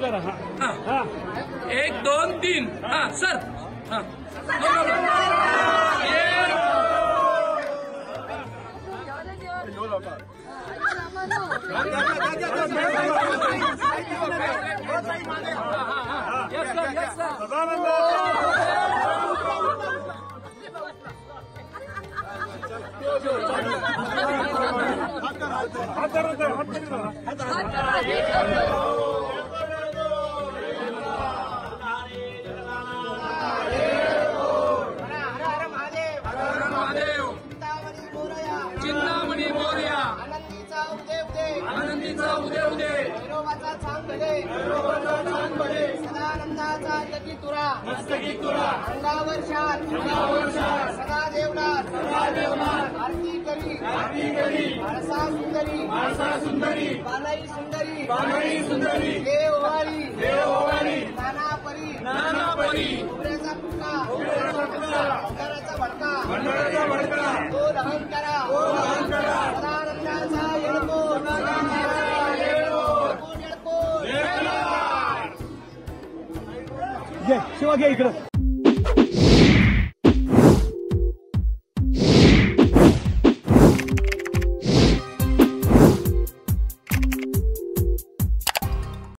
जरा हाँ 1 2 3 हाँ सर हाँ यस सर चिंतामणी मोरया आनंदीचा उदय उदय भैरवाचा चांग भले सदानंदाचा मस्तकी तुरा अंगावर शाल सदा देवनाथ आरती करी आरसा सुंदरी बालाई सुंदरी देववारी नाना परी उमऱ्याचा पुटका भंडाराचा भडका तो दहन करा सदानंदाचा येळको शिवा घ्या इकडं